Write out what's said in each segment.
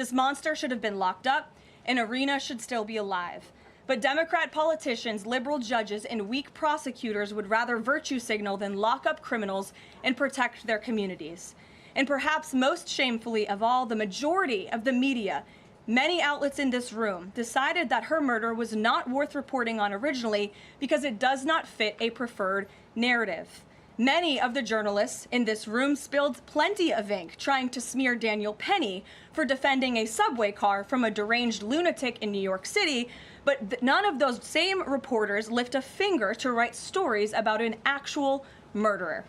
This monster should have been locked up, and Irina should still be alive. But Democrat politicians, liberal judges, and weak prosecutors would rather virtue signal than lock up criminals and protect their communities. And perhaps most shamefully of all, the majority of the media, many outlets in this room, decided that her murder was not worth reporting on originally because it does not fit a preferred narrative. Many of the journalists in this room spilled plenty of ink trying to smear Daniel Penny for defending a subway car from a deranged lunatic in New York City, but none of those same reporters lift a finger to write stories about an actual murderer.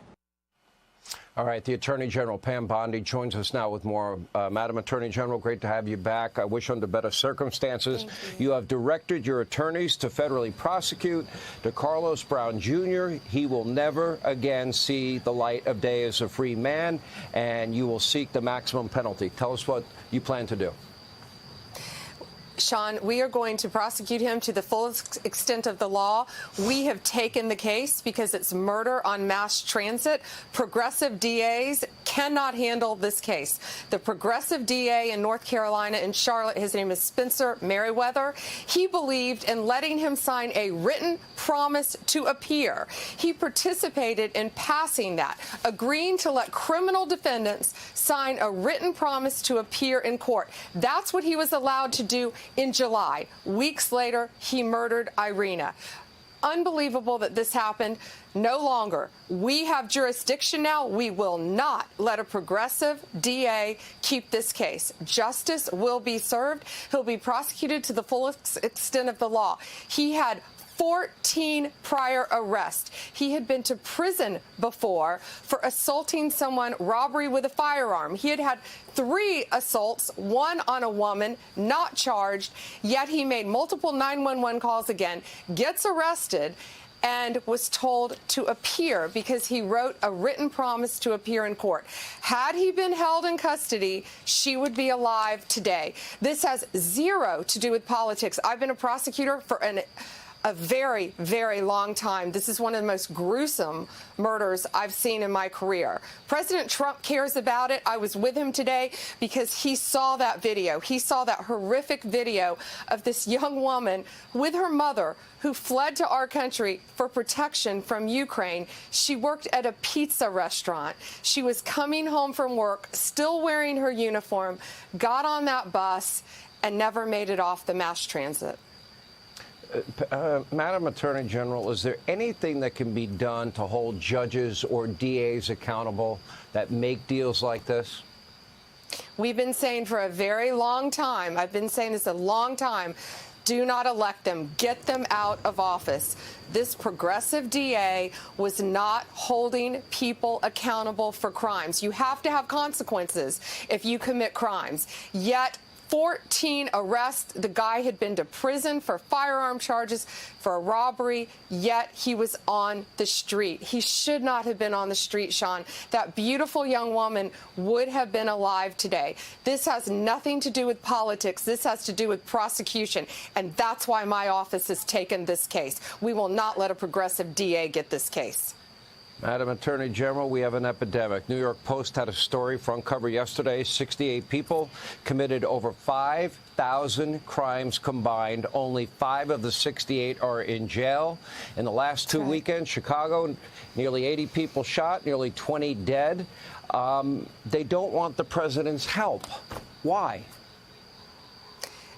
All right, the Attorney General, Pam Bondi, joins us now with more. Madam Attorney General, great to have you back. I wish under better circumstances. You have directed your attorneys to federally prosecute DeCarlos Brown Jr. He will never again see the light of day as a free man, and you will seek the maximum penalty. Tell us what you plan to do. Sean, we are going to prosecute him to the fullest extent of the law. We have taken the case because it's murder on mass transit. Progressive DAs cannot handle this case. The progressive DA in North Carolina in Charlotte, his name is Spencer Merriweather, he believed in letting him sign a written promise to appear. He participated in passing that, agreeing to let criminal defendants sign a written promise to appear in court. That's what he was allowed to do in July. Weeks later, he murdered Irina. Unbelievable that this happened. No longer. We have jurisdiction now. We will not let a progressive DA keep this case. Justice will be served. He'll be prosecuted to the fullest extent of the law. He had 14 prior arrests. He had been to prison before for assaulting someone, robbery with a firearm. He had had 3 assaults, 1 on a woman, not charged, yet he made multiple 911 calls again, gets arrested, and was told to appear because he wrote a written promise to appear in court. Had he been held in custody, she would be alive today. This has zero to do with politics. I've been a prosecutor for a very, very long time. This is one of the most gruesome murders I've seen in my career. President Trump cares about it. I was with him today because he saw that video. He saw that horrific video of this young woman with her mother who fled to our country for protection from Ukraine. She worked at a pizza restaurant. She was coming home from work, still wearing her uniform, got on that bus, and never made it off the mass transit. Madam Attorney General, is there anything that can be done to hold judges or DAs accountable that make deals like this? We've been saying for a very long time, I've been saying this a long time, do not elect them. Get them out of office. This progressive DA was not holding people accountable for crimes. You have to have consequences if you commit crimes. Yet 14 arrests. The guy had been to prison for firearm charges, for a robbery, yet he was on the street. He should not have been on the street, Sean. That beautiful young woman would have been alive today. This has nothing to do with politics. This has to do with prosecution, and that's why my office has taken this case. We will not let a progressive DA get this case. Madam Attorney General, we have an epidemic. New York Post had a story front cover yesterday. 68 people committed over 5,000 crimes combined. Only 5 of the 68 are in jail. In the last 2 weekends, Chicago, nearly 80 people shot, nearly 20 dead. They don't want the president's help. Why?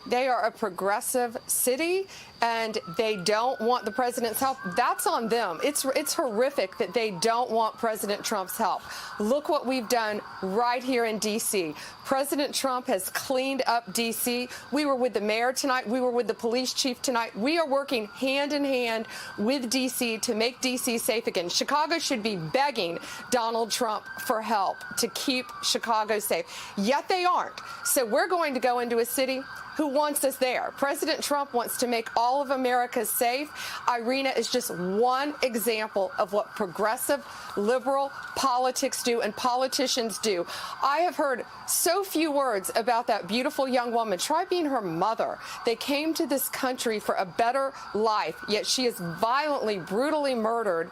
They are a progressive city, and they don't want the president's help. That's on them. It's horrific that they don't want President Trump's help. Look what we've done right here in D.C. President Trump has cleaned up D.C. We were with the mayor tonight. We were with the police chief tonight. We are working hand in hand with D.C. to make D.C. safe again. Chicago should be begging Donald Trump for help to keep Chicago safe. Yet they aren't. So we're going to go into a city who wants us there. President Trump wants to make all of America safe. Irina is just one example of what progressive, liberal politics do and politicians do. I have heard so few words about that beautiful young woman. Try being her mother. They came to this country for a better life, yet she is violently, brutally murdered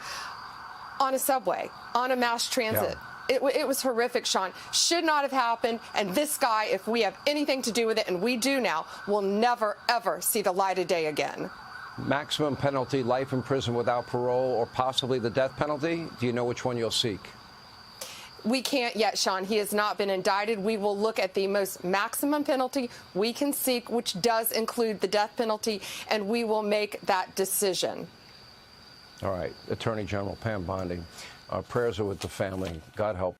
on a subway, on a mass transit. It was horrific, Sean. Should not have happened. And this guy, if we have anything to do with it, and we do now, will never, ever see the light of day again. Maximum penalty, life in prison without parole, or possibly the death penalty? Do you know which one you'll seek? We can't yet, Sean. He has not been indicted. We will look at the most maximum penalty we can seek, which does include the death penalty, and we will make that decision. All right. Attorney General Pam Bondi, our prayers are with the family. God help.